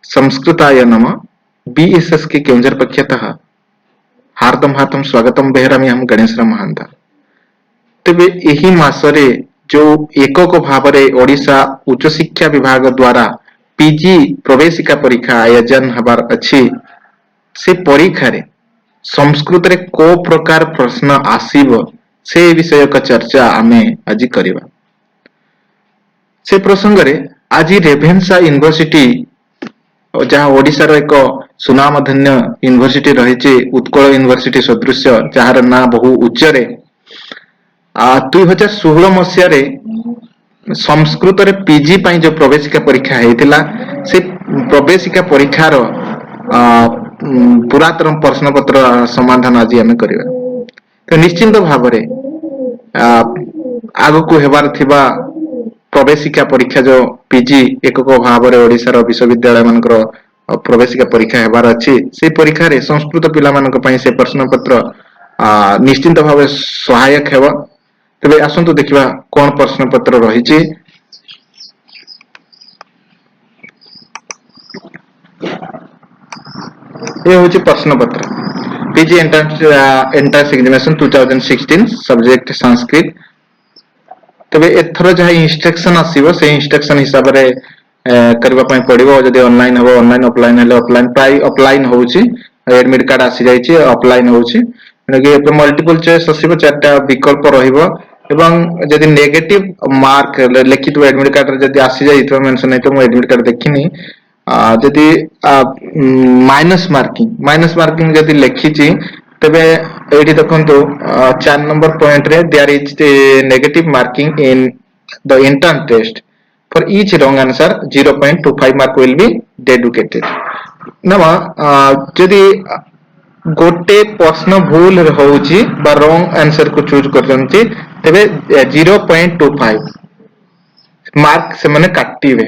संस्कृताय नमः। बीएसएस के केउंझर पक्षतः हार्दम हार्दम स्वागतम बेहरामी हम गणेश महांता। तेबे एही मासरे जो एकक भावरे ओडिशा उच्च शिक्षा विभाग द्वारा पीजी प्रवेशिका परीक्षा आयोजन हबार अछि से परीक्षा रे संस्कृत रे को प्रकार प्रश्न आसीबो से विषय का चर्चा आमे आज करिबा। से प्रसंग रे आज रेभेन्सा यूनिवर्सिटी जहाँ ओडिशा रो एक सुनामधन्य यूनिवर्सिटी रही उत्कल यूनिवर्सिटी सदृश जार ना बहु उच्चरे 2016 मसीह संस्कृत रे पीजी पाई जो प्रवेशिका परीक्षा हेतिला से प्रवेशिका परीक्षार पुरातन प्रश्न पत्र समाधान आज आम करिबा। तो निश्चिंत भाव रे आगको हेबार थिबा प्रवेशिका परीक्षा जो पीजी एकक भाव रे ओडिसा रो विश्वविद्यालय मानकर प्रवेशिका परीक्षा हेबार अछि से परीक्षा रे संस्कृत पिला मानक पई से प्रश्न पत्र निश्चिंत भाव सहायक हेबा। तबे आसंतु देखिबा कोन प्रश्न पत्र रहिछि। ये होछि प्रश्न पत्र PG entrance examination 2016 subject Sanskrit. तबे एथरो जहा इंस्ट्रक्शन आसीबो से इंस्ट्रक्शन हिसाब रे करबा पई पड़िबो। जदि ऑनलाइन हबो ऑनलाइन, ऑफलाइन हेले ऑफलाइन, प्राय ऑफलाइन होउछि। एडमिट कार्ड आसी जाइछि ऑफलाइन होउछि। कि मल्टीपल चॉइस आसीबो, चारटा विकल्प रहिबो एवं जदि नेगेटिव मार्क लिखित एडमिट कार्ड रे जदि आसी जाइतो मेंशन हेतो मो एडमिट कार्ड देखिनी। जदि माइनस मार्किंग जदि लिखिछि तबे एठी देखंतु 4 नंबर पॉइंट रे there is negative marking in the intern test for each wrong answer 0.25 mark will be dedicated. नमा जदि गोटे प्रश्न भूल होउछि बा रॉन्ग आंसर को चूज करजंती तबे 0.25 मार्क से माने काटिबे।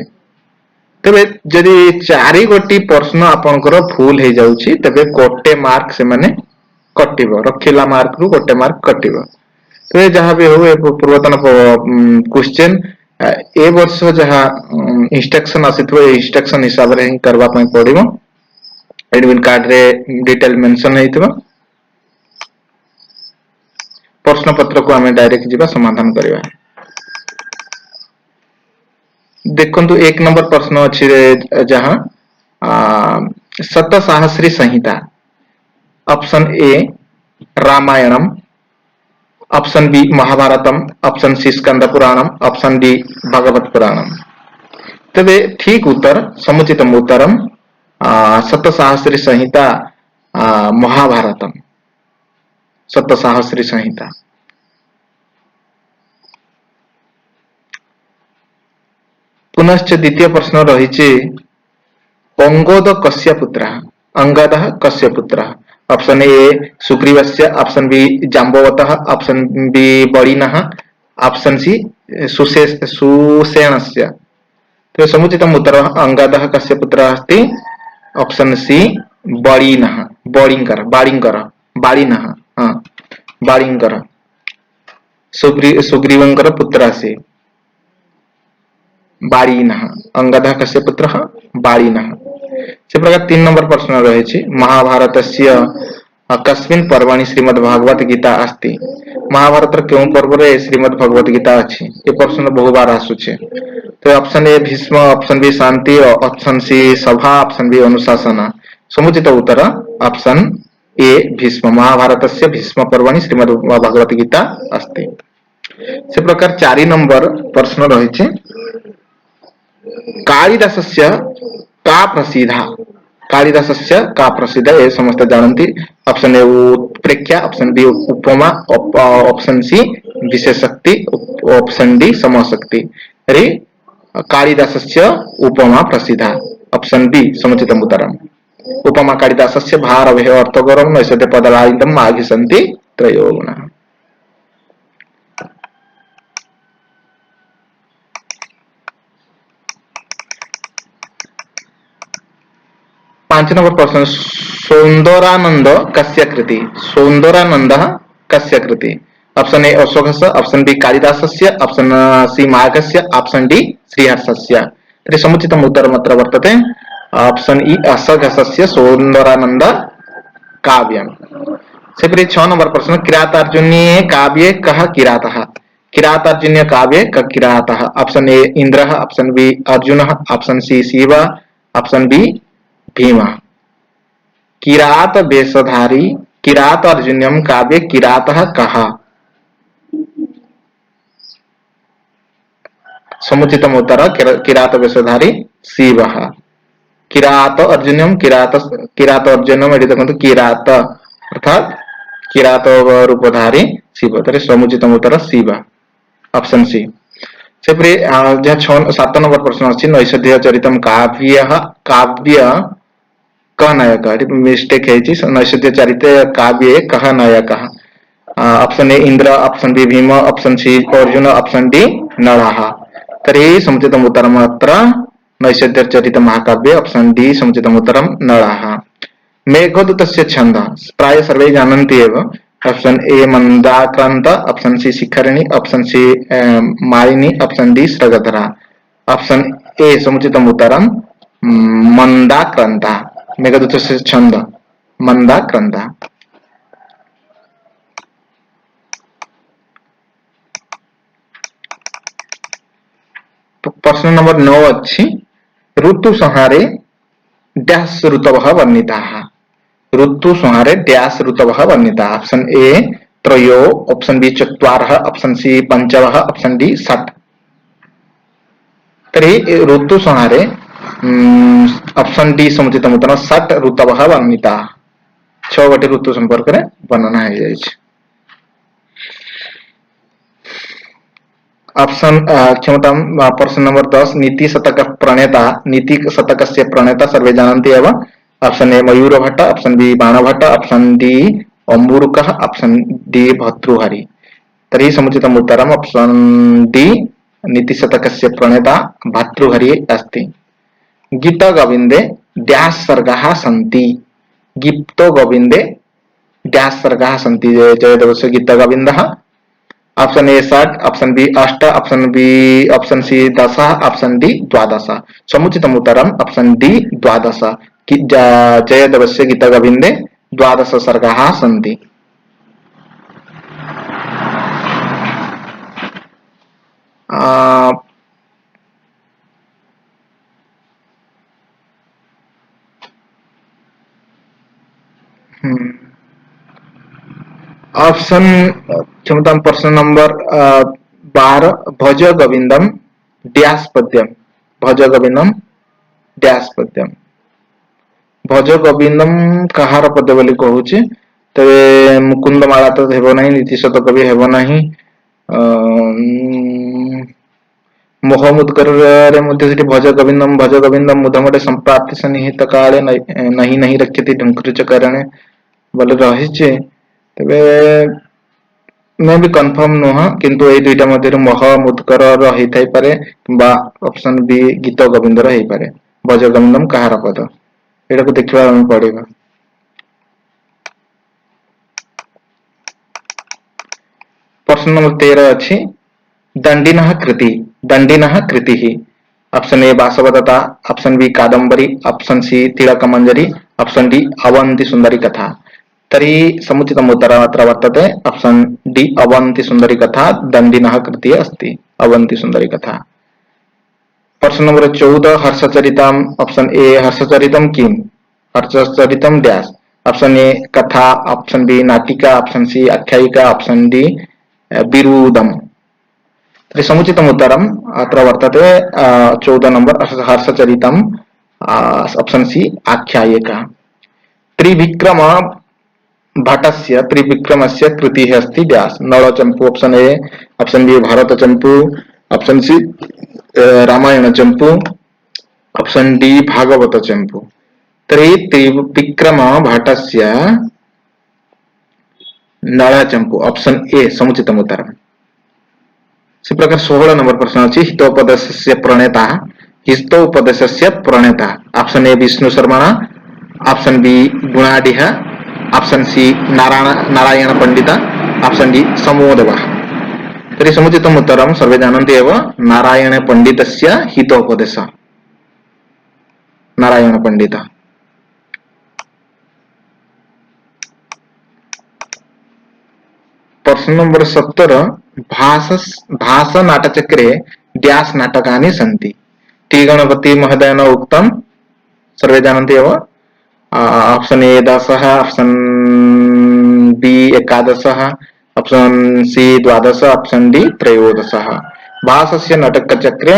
तबे जदि चारि गोटी प्रश्न आपनकर भूल हे जाउछि तबे गोटे मार्क से माने कटिबो, रखिला मार्क रु गोटे मार्क कटिबो। तो जहां भी हो पूर्वतन क्वेश्चन ए वर्ष जहां इंस्ट्रक्शन आसिथो ए इंस्ट्रक्शन हिसाब रे करबा पई पड़िबो। एडमिट कार्ड रे डिटेल मेंशन हेइथबो। प्रश्न पत्र को हमें डायरेक्ट जीवा समाधान करिवा। देखंतु 1 नंबर प्रश्न अछि जहां सत सहस्री संहिता। Option A Ramayanam, option B Mahabharatam, option C Skanda Puranam, option D Bhagavata Puranam. तबे ठीक उत्तर समुचितम उत्तरम सत सहस्री संहिता महाभारतम, सत सहस्री संहिता। पुनश्च द्वितीय प्रश्न रहिछि अंगद कस्य पुत्रः, अंगदः कस्य पुत्रः। ऑप्शन ए सुग्रीवस्य, ऑप्शन बी जाम्बवतः, ऑप्शन बी बलिनः, ऑप्शन सी सुसेनस्य। तो समुचितम उत्तरः अंगदः कस्य पुत्रः अस्ति ऑप्शन सी बलिनः, बालिनः बालिंकर सुग्रीवंकर पुत्र अस्ति बालिनः। अंगदः कस्य पुत्रः बालिनः। से प्रकार 3 नंबर प्रश्न रहिछि महाभारतस्य कस्मिन् पर्वणि श्रीमद्भागवत गीता अस्ति। महाभारत केउ पर्व रे श्रीमद्भागवत गीता अछि। ए प्रश्न बहुबार आसुछि। तो option A Bhishma, option B Shanti, option C Sabha, option B अनुशासन। समुचित उत्तर ऑप्शन ए भीष्म। महाभारतस्य भीष्म पर्वणि श्रीमद्भागवत गीता अस्ति। से प्रकार 4 नंबर प्रश्न रहिछि कालिदासस्य का प्रसिद्धा। कालिदासस्य का प्रसिद्ध ए समस्त जानन्ति। ऑप्शन ए उत्प्रेक्षा, ऑप्शन बी उपमा, ऑप्शन सी विशेषशक्ति, ऑप्शन डी समशक्ति। रे कालिदासस्य उपमा प्रसिद्धा। ऑप्शन बी समुचितम उत्तरम। उपमा कालिदासस्य भारवेह अर्थगरं नैषधे पदलायितं माघिसन्ति त्रयो गुणाः। 5 नंबर प्रश्न सौंदरानंद कस्य कृति। सौंदरानंदः कस्य कृति। ऑप्शन ए अशोकस्य, ऑप्शन बी कालिदासस्य, ऑप्शन सी माघस्य, ऑप्शन डी श्रीहर्षस्य। तर्हि समुचितम् उत्तरम् अत्र वर्तते ऑप्शन ई असघसस्य सौंदरानंद काव्यम। सेपरी 6 नंबर प्रश्न, किरातार्जुनीये काव्ये कः किरातः? किरातार्जुनीय काव्ये कः किरातः? ऑप्शन ए इंद्रः, ऑप्शन बी अर्जुनः, option C Shiva, option B Bhim. किरात वेशधारी किरात अर्जुन्यम काव्ये किरातः कः? समुचितम उत्तर किरात वेशधारी शिवः। किरात अर्जुन्यम किरात अर्जुन्यम एटी देखंतु किरात अर्थात किरात रूपधारी शिव, तरी समुचितम उत्तर शिव, ऑप्शन सी। सेपरि जहाँ 7 नंबर प्रश्न अछि, नैषधीय चरितम काव्य काव्य कः नायक? मिस्टेक है, नैषधीय चरित काव्ये कः नायकः? Option A Indra, option B Bhima, option C Arjuna, option D नलः। तर्हि समुचितम उत्तरम् अत्र नैषधीय चरित महाकाव्ये ऑप्शन डी समुचितम उत्तरम् नलः। मेघदूतस्य छन्दः प्राय सर्वे जानन्ति एव। ऑप्शन ए मंदाक्रांत, ऑप्शन सी शिखरिणी, ऑप्शन सी मालिनी, ऑप्शन डी सृगधरा। ऑप्शन ए समुचितम उत्तरम् मंदाक्रांता। मेघदूतस्य छन्द मंदाक्रांता। प्रश्न नंबर 9 अच्छी, ऋतु संहारे डैश ऋतवः वर्णिताः? ऋतु संहारे डैश ऋतवः वर्णिताः? ऑप्शन ए त्रयो, ऑप्शन बी चत्वारः, ऑप्शन सी पंचवः, ऑप्शन डी षट्। तर्हि ऋतु संहारे ऑप्शन डी समुचितम उत्तर षट् ऋतवः वर्णिताः। 6 गोटे ऋतु संपर्क में वर्णना है जाइछ। ऑप्शन क्षमताम प्रश्न नंबर 10, नीति शतक प्रणेता, नीति शतक से प्रणेता सर्वे जानन्ति एव। Option A Mayura Bhatta, option B Bana Bhatta, option D अम्बुरुकः, ऑप्शन डी भर्तृहरि। तर्हि समुचितम उत्तरम् ऑप्शन डी नीति शतक से प्रणेता भर्तृहरि अस्ति। गीत गोविंदे डैश सर्गाः सन्ति? गीत गोविंदे डैश सर्गाः सन्ति? जयदेवस्य गीत गोविंदः। Option A 7, option B 8, option C 10, option D 12। समुचितम उत्तरम् ऑप्शन डी 12। जयदेवस्य गीत गोविंदे 12 सर्गाः सन्ति। ऑप्शन क्षमता प्रश्न नंबर 12, भज गोविंदम डैश पद्यम? भज गोविंदम डैश पद्यम? भज गोविंदम कहार पद्य बोली कहूची? तबे मुकुंद माला तो हेबो नहीं, नीति शतक भी हेबो नहीं। मोह मुदकर रे मध्य सिटी भज गोविंदम मुदमडे संप्राप्ति सन्निहित काले नहीं नहीं रक्षति ढुंकुच करणे बोले रहिचे। तबे मैं भी कंफर्म नुह, किंतु ए दुईटा मध्य मोह मुदकर रही थाई पारे बा ऑप्शन बी गीत गोविंद रही पारे। भज गोविंदम कहार पद एटा को देखिबा हम पड़ेगा। प्रश्न नंबर 13 अछि, दंडिनः कृति, दंडिनः कृतिः? Option A Vasavadatta, option B Kadambari, option C Tilak Manjari, option D Avanti Sundari Katha. तर्हि समुचितम उत्तरम् अत्र वर्तते ऑप्शन डी अवंती सुंदरी कथा दंडिनः कृतिः अस्ति। अवंती सुंदरी कथा। प्रश्न नंबर 14, हर्षचरितम्? ऑप्शन ए हर्षचरितम् किम्? हर्षचरितम् डैश? ऑप्शन ए कथा, ऑप्शन बी नाटिका, ऑप्शन सी आख्यायिका, ऑप्शन डी बिरुदम्। तर्हि समुचितम उत्तरम् अत्र वर्तते 14 नंबर हर्षचरितम्, ऑप्शन सी आख्यायिका। त्रिविक्रम भट्टस्य त्रिविक्रमस्य कृतिः अस्ति dash? Nala Champu, option A, option B Bharata Champu, option C Ramayana Champu, option D Bhagavata Champu. तर्हि त्रिविक्रम भट्टस्य नल चंपू, ऑप्शन ए समुचितम उत्तरम्। इसी प्रकार 16 नंबर प्रश्न अछि, हितोपदेशस्य प्रणेता? हितोपदेशस्य प्रणेता? Option A Vishnu Sharma, option B Gunadhya, option C Narayana Pandit, option D समोदेवः। तर्हि समुचितम उत्तरं सर्वे जानन्ति एव, नारायण पंडितस्य हितोपदेश। नारायण पंडित। प्रश्न नंबर 17 भास नाटचक्रे डैश नाटकानि सन्ति। टी गणपति महोदयेन उक्तं सर्वे जानन्ति एव। Option A 10, option B 11, option C 12, option D 13। भासस्य नाटकचक्रे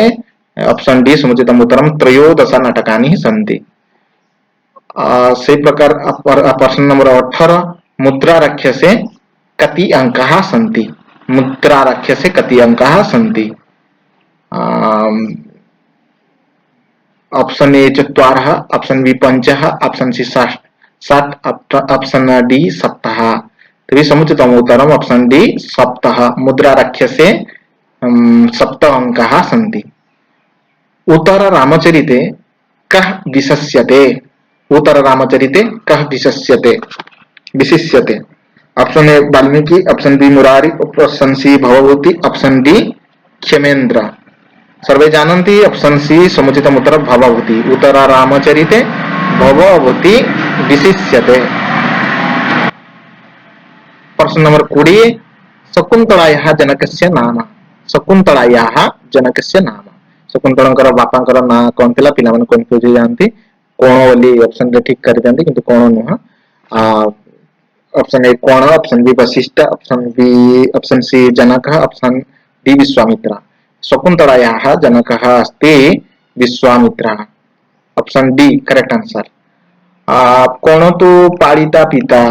ऑप्शन डी समुचितम् उत्तरं 13 नाटकानि सन्ति। से प्रकार प्रश्न नंबर 18 मुद्रारक्षसे कति अंकाः सन्ति। मुद्रारक्षसे कति अंकाः सन्ति। Option A 4, option B 5, option C 7, option D 7। तर्हि समुचितम् उत्तरम् ऑप्शन डी 7। मुद्रारक्षसे 7 अंकाः सन्ति। उत्तर रामचरिते कः विशस्यते। उत्तर रामचरिते कः विशस्यते विशिष्यते। Option A Valmiki, option B Murari, option C Bhavabhuti, option D Kshemendra. सर्वे जानन्ति ऑप्शन सी समुचितम् उत्तरं भवभूति। उत्तर रामचरिते भवभूति विशिष्यते। प्रश्न नंबर 20 शकुन्तलायाः जनकस्य नाम। शकुन्तलायाः जनकस्य नाम। शकुन्तलांकर बापांकर ना कोन थिला पिलाମାନେ कन्फ्यूज हो जाନ୍ତି। कोण बोली ऑप्शन रे ठीक कर दियंती किंतु कोण नुह। ऑप्शन ए कोण, option B Vashishtha, option C Janaka, option D Vishwamitra. शकुन्तलायाः जनकः अस्ति विश्वामित्रः। Option D correct answer. कोण तो पालिता पिता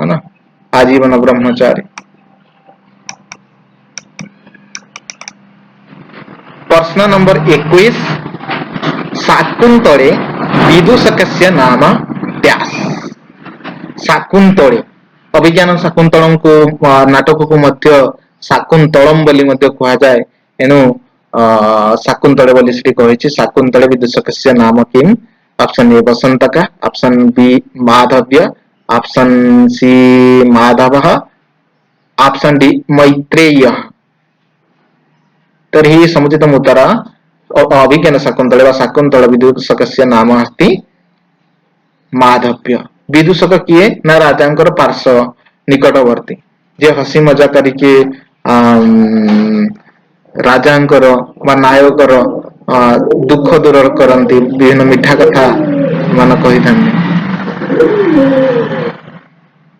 है ना, आजीवन ब्रह्मचारी। प्रश्न नंबर 21 शाकुन्तले विदूषकस्य नाम डैश। शाकुन्तले अभिज्ञान शाकुन्तलम को नाटक को मध्य शाकुन्तलम बोली मध्य कहा जाए। एनु शाकुन्तले बोली सेठी कहिछि। शाकुन्तले विदूषकस्य नाम किम। Option A Vasantaka, option B Madhavya, option C माधवः, ऑप्शन डी मैत्रेय। तर्हि समुचितम् उत्तरम् अभिज्ञान शाकुन्तले वा शाकुन्तल विदूषकस्य नाम अस्ति माधव्य। विदूषक किए ना राजांकर पार्श्व निकटवर्ती जे हसी मजा करिके राजांकर वा नायकर दुख दूर करती विभिन्न मिठा कथा मान कही थांती।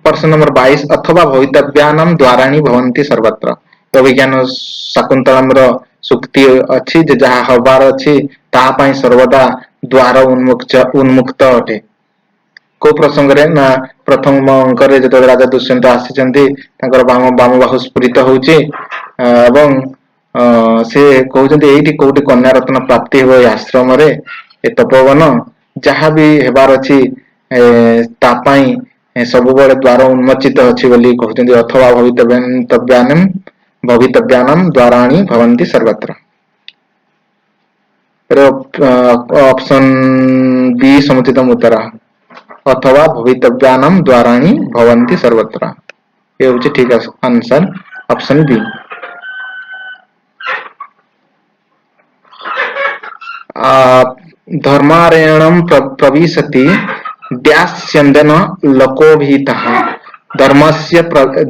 प्रश्न नंबर 22 अथवा भवितव्यानां द्वाराणि भवन्ति सर्वत्र। अभिज्ञान शाकुन्तलम रो सुक्ति अछि जे जहा हबार अछि ता पई सर्वदा द्वार उन्मुक्त अटे। को प्रसंग रे ना प्रथम अंक रे जत राजा दुष्यंत आसीचंती तांकर बाम बाहु स्फुरित होउची एवं से कहउचंती एठी कोठी कन्या रत्न प्राप्ति हो आश्रम रे ए तपोवन जहा भी हेबार अछि ता पई सब बड़े द्वार उन्मोचित अछि बोली कहउचंती। अथवा भवितव्यानां द्वाराणि भवन्ति सर्वत्र। ऑप्शन बी समुचितम् उत्तरः अथवा भवितव्यानां द्वाराणि भवन्ति सर्वत्र। ये होची ठीक आंसर ऑप्शन बी। धर्मारण्यं प्रविशति डैश चंदन लकोभितः।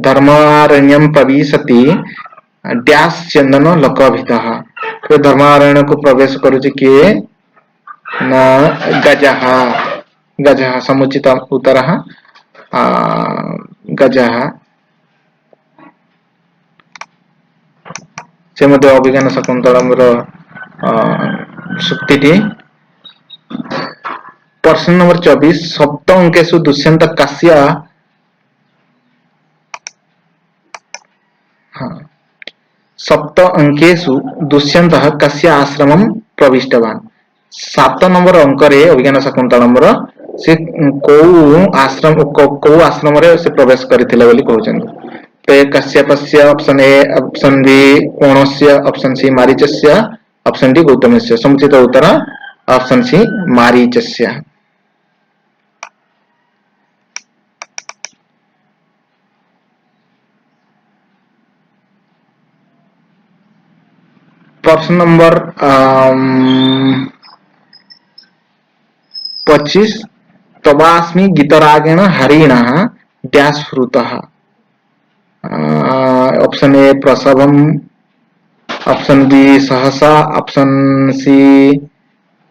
धर्मारण्यं प्रविशति डैश चंदन लकोभितः। तो धर्मारण्य को प्रवेश करुछि किए ना गजः। गजः समुचित उत्तरः गजः। से मध्ये अभिज्ञान शाकुन्तलम रो सुक्तिटी। प्रश्न नंबर 24 सप्त अंकेषु दुष्यंत कस्य सप्त अंकेषु दुष्यंतः कस्य आश्रमं प्रविष्टवान्। 7 नंबर अंक रे अभिज्ञान शाकुन्तलम रो से को आश्रम रे से प्रवेश करथिले बोली कहउछन। ते कश्यपस्य, ऑप्शन ए, ऑप्शन बी कोणस्य, ऑप्शन सी मारीचस्य, ऑप्शन डी गौतमस्य। समुचित उत्तर ऑप्शन सी मारीचस्य। प्रश्न नंबर 25 तवास्मि गीतरागेण हरिणः डैश फ्रुतः। ऑप्शन ए प्रसवम, ऑप्शन बी सहसा, ऑप्शन सी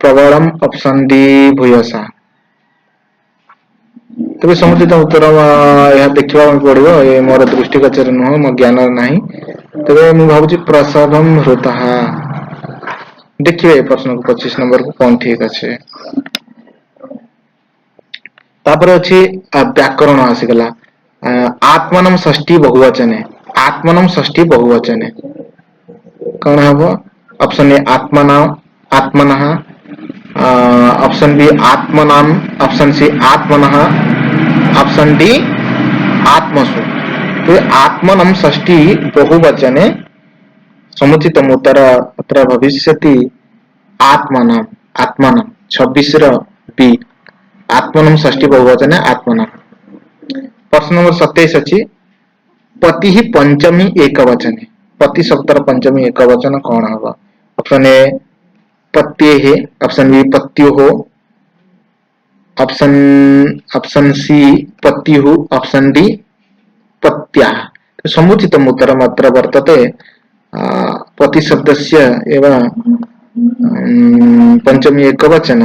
प्रबलम, ऑप्शन डी भूयसा। तेज समुचित उत्तर यह देखा पड़ो, ये मोर दृष्टिगोचर नुह, मो ज्ञान ना। तेज मुझे भावुँ प्रसवम हृतः। देखिए प्रश्न को 25 नंबर को कौन ठीक अच्छे। तापर अच्छी व्याकरण आसीगला आत्मनम षष्ठी बहुवचने, आत्मनम षष्ठी बहुवचने कौन हम? ऑप्शन ए आत्मना, आत्मनः, ऑप्शन बी आत्मनाम, ऑप्शन सी आत्मनः, ऑप्शन डी आत्मसु। तो आत्मनम षष्ठी बहुवचने समुचित उत्तर अत्र भविष्यति आत्मनाम, आत्मनाम 26 बी आत्मनम षष्ठी बहुवचने आत्मनाम। प्रश्न नंबर 27 अच्छी पति ही पंचमी एक वचने, पति शब्दर पंचमी एक वचन कौन हम? ऑप्शन ए पत्ये है, ऑप्शन बी पत्युः, ऑप्शन सी पत्युः, ऑप्शन डी पत्याः। तो समुचित उत्तर अत्र वर्तते पति शब्दस्य एव पंचमी एक वचन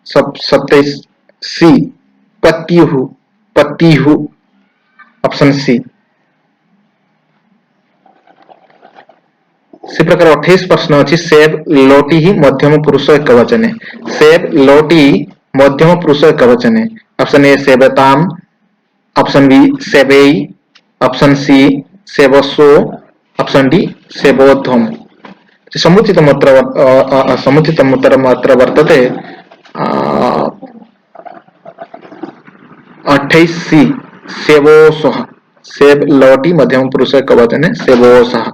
27 सी पत्युः, पत्युः, ऑप्शन सी। इसी प्रकार 28 प्रश्न अच्छी सेब लोटी ही मध्यम पुरुष एक वचने, सेब लोटी मध्यम पुरुष एक वचने। ऑप्शन ए सेबताम, ऑप्शन बी सेबेई, ऑप्शन सी सेबसो, ऑप्शन डी सेबोध्वम। समुचित उत्तर मात्र वर्तते 28 सी सेवोसः, सेब लोटी मध्यम पुरुष एक वचने सेवोसः।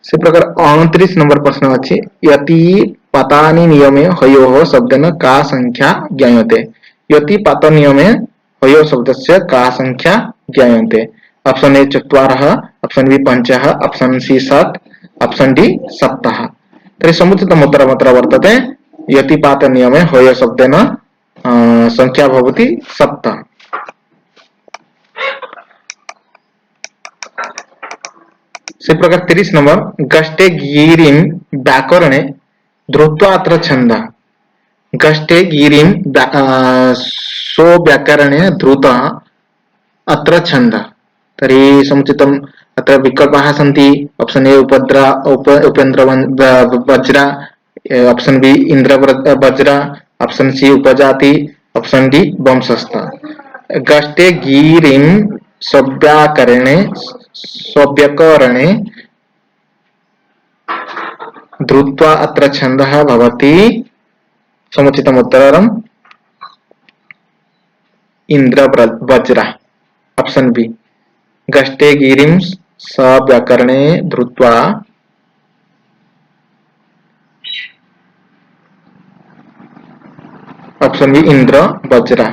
इसी प्रकार 29 नंबर प्रश्न अच्छी यति पातानि नियमे हयोः शब्देन का संख्या ज्ञायते, यति पात नियमे हयो शब्दस्य का संख्या ज्ञायते। Option A 4, option B 5, option C 7, option D 7। तर्हि समुचित उत्तर वर्तते यति पात नियमे हयो शब्देन संख्या भवति 7। इसी प्रकार 30 नंबर गष्टे गिरिं व्याकरणे ध्रुत्वा अत्र छंद, गष्टे गिरिं सो व्याकरणे ध्रुत अत्र छंद। तर्हि समुचितम् अत्र विकल्पाः सन्ति। Option A Upendra Vajra, option B Indra Vajra, option C Upajati, option D वंशस्थ। गष्टे गिरिं सव्याकरणे ध्रुत्वा अत्र छन्दः भवति। समुचितम् उत्तरम् इंद्र वज्रा, ऑप्शन बी गष्टे गिरिं सव्याकरणे ध्रुत्वा ऑप्शन बी इंद्र वज्रा।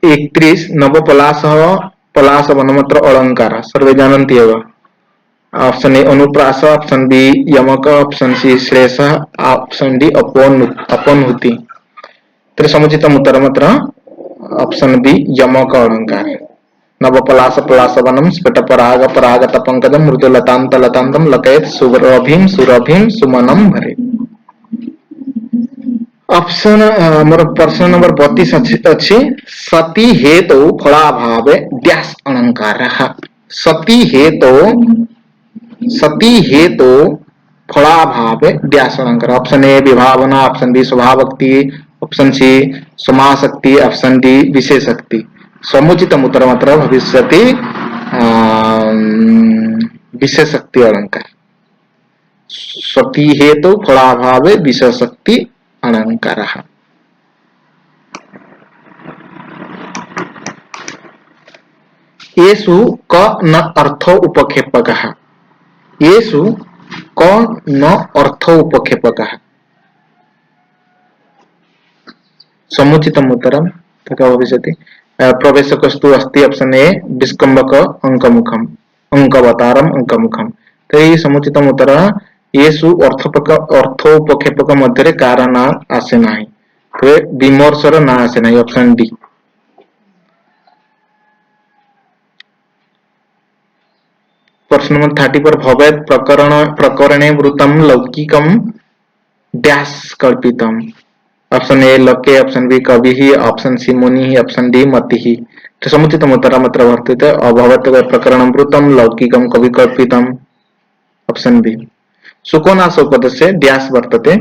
31 नवपलाश पलाश वनमत्र अलंकार सर्वे जानन्ति एव। ऑप्शन ए अनुप्रास, ऑप्शन बी यमक, ऑप्शन सी श्लेष, ऑप्शन डी अपनहुति। तर्हि समुचितम् उत्तरम् अत्र ऑप्शन बी यमक अलंकार। नवपलाश पलाश वनम स्फुट पराग परागत पंकजम मृदुलतांत लतांतम लकयत सुरभिम सुरभिम सुमनम भरे। ऑप्शन मोर प्रश्न नंबर 32 अच्छी सती हेतु फलाभावे डैश अलंकारः, सती हेतु फलाभावे डैश अलंकार। ऑप्शन ए विभावना, ऑप्शन बी स्वभावक्ति, ऑप्शन सी समासक्ति, ऑप्शन डी विशेषक्ति। समुचित उत्तर मात्र भविष्यति विशेषक्ति अलंकार। सती हेतु फलाभावे विशेषक्ति अलंकारः। येषु क न अर्थो उपक्षेपकः, येषु क न अर्थो उपक्षेपकः। समुचितम् उत्तरं तथा भविष्यति प्रवेशकस्तु अस्ति। ऑप्शन ए विस्कम्भक अंकमुखम, अंकवतारम अंकमुखम। तो ये समुचित उत्तर येसु अर्थोपक्षेपक मध्य कार ना आसे ना, तो विमर्शर ना आसे ना, ऑप्शन डी। प्रश्न नंबर 30 पर भवेत् प्रकरणे वृत्तम लौकिकम डैश कल्पितम। ऑप्शन ए लोके, ऑप्शन बी कवि, ऑप्शन सी मुनि, ऑप्शन डी मति। तो समुचित उत्तर अत्र वर्तते अभवत् प्रकरणं वृत्तं लौकिकं कवि कल्पितम्। Option B. सुकोनास उपदेशे डैश वर्तते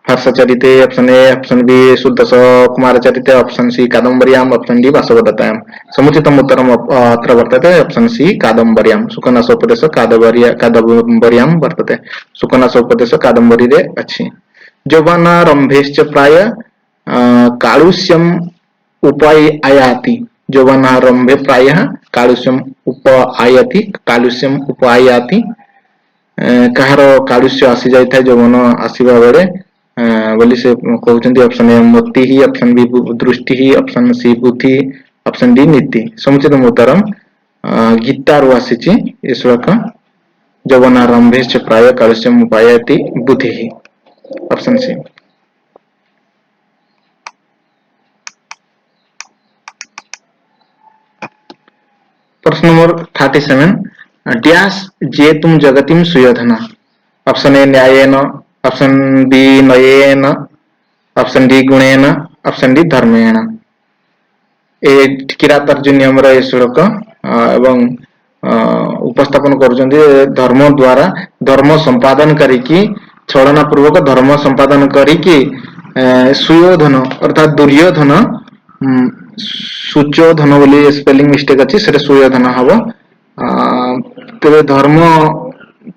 हर्षचरिते, ऑप्शन ए, ऑप्शन बी सुदर्श कुमार चरिते, ऑप्शन सी कादम्बर्याम्, ऑप्शन डी वासवदत्तायाम्। समुचितम् उत्तरम् अत्र वर्तते ऑप्शन सी कादम्बर्याम्। सुकोनास उपदेश कादम्बर्याम् वर्तते। सुकोनास उपदेश कादम्बरीरे अछि। यौवनारम्भेश्च प्राय कालुष्यम् उपायाति। यौवनारम्भे प्रायः कालुष्यम् उपायाति, कालुष्यम् उपायाति। कहार कालुष्य आसी जाय था यौवन आसीबा बेले बोली से कहउचंती। ऑप्शन ए मति ही, ऑप्शन बी दृष्टि ही, ऑप्शन सी बुद्धि, ऑप्शन डी नीति। समुचित उत्तरम गीतारु आसीची ए श्लोक। यौवनारम्भेश्च प्राय कालुष्यम् उपायाति बुद्धिः, ऑप्शन सी। प्रश्न नंबर 37 डैश जेतुम जगतिम सुयोधन। ऑप्शन ए न्यायेन, ऑप्शन बी नयेन, ऑप्शन डी गुणेन, ऑप्शन डी धर्मेण। ए किरात अर्जुन हमर ए श्लोक एवं उपस्थापन करूचंदी धर्म द्वारा धर्म संपादन करिकी, छलना पूर्वक धर्म संपादन करिकी सुयोधन अर्थात दुर्योधन, सुचोधन बोली स्पेलिंग मिस्टेक अछि, सेटा सुयोधन हबो। तेरे धर्म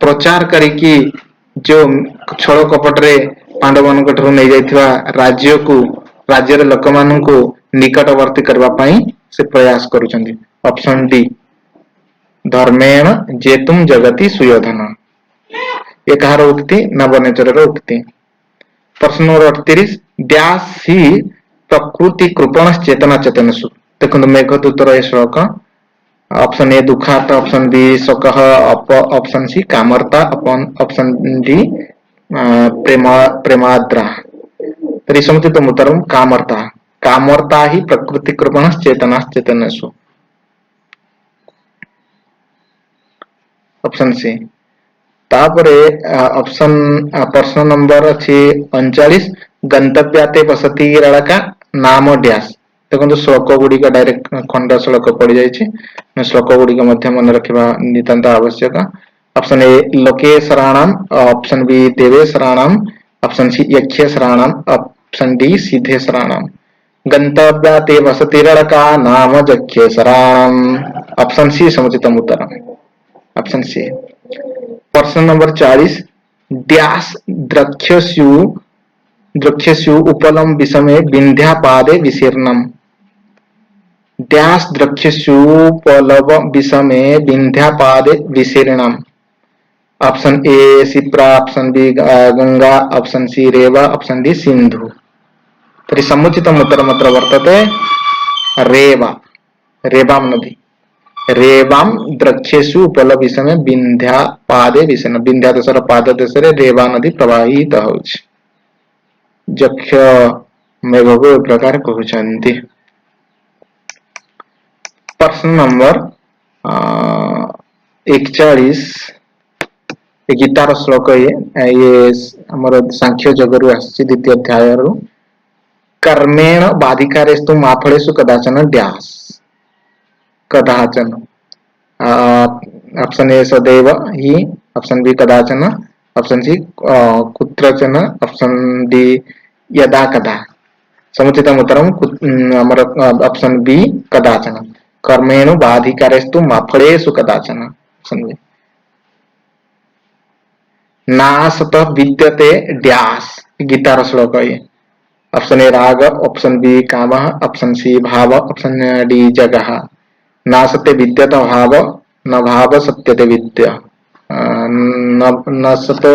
प्रचार करिकी जो छल कपट रे पांडव मान ठू नहीं जाइथिबा राज्य को, राज्यर लोक मान को निकटवर्ती करबा पई से प्रयास करूचंदी। ऑप्शन डी धर्मेण जेतुम जगति सुयोधन। ये कहार उक्ति नवनेचर उक्ति। प्रश्न नंबर 38 डैश ही प्रकृति कृपण चेतना चेतनसु। देखो मेघदूतर ए श्लोक। ऑप्शन ए दुखात, ऑप्शन बी शोकः, ऑप्शन सी कामर्ता, ऑप्शन डी प्रेमाद्रा। तर्हि समुचितम् उत्तरं कामर्ता। कामर्ता ही प्रकृति कृपण चेतना चेतनसु, ऑप्शन सी। तापरे ऑप्शन प्रश्न नंबर अछि 39 गंतव्याते वसति रड़का नाम डैश। देखो श्लोक गुड़िक डायरेक्ट खंड श्लोक पड़ जाए, श्लोक गुड़िक मन रखा नितांत आवश्यक। ऑप्शन ए लोकेशराणाम, ऑप्शन बी देवेशराणाम, ऑप्शन सी यक्षेशराणाम, ऑप्शन डी सिद्धेशराणाम। गंतव्याते वसति रड़का नाम यक्षेशराणाम, ऑप्शन सी समुचितम् उत्तरम्, ऑप्शन सी। प्रश्न नंबर 40 डैश द्रक्ष्यस्यु उपलम विषमे विंध्यापादे विशीर्णम। डैश द्रक्ष्यस्युपलव विषमे विंध्यापादे विशीर्णम। Option A Shipra, option B Ganga, option C Reva, option D Sindhu. तर्हि समुचितम् उत्तरम् अत्र वर्तते रेवा, रेवाम नदी। रेवाम द्रक्ष्यसु उपलविषमे विंध्यापादे विशीर्ण। विंध्या देशर पाद देश रे रेवा नदी प्रवाहित होछि। जक्ष मेघको प्रकार कहउछन्ति। प्रश्न नंबर 41 गीतार श्लोक ये हमर सांख्य जगरु आछि द्वितीय अध्याय रु। कर्मेण बाधिकारेस्तु माफलेषु कदाचन डैश कदाचन। ऑप्शन ए सदैव ही, ऑप्शन बी कदाचन, ऑप्शन सी कुत्रचन, ऑप्शन डी यदा कदा। समुचितम् उत्तरम् अमर ऑप्शन बी कदाचन। कर्मेणु बाधिकारेस्तु माफलेषु कदाचन, ऑप्शन बी। नासत विद्यते डैश गीतार श्लोक ये। ऑप्शन ए राग, ऑप्शन बी कामः, ऑप्शन सी भाव, ऑप्शन डी जगः। नासते विद्यत भाव, न भाव सत्यते विद्या। न सत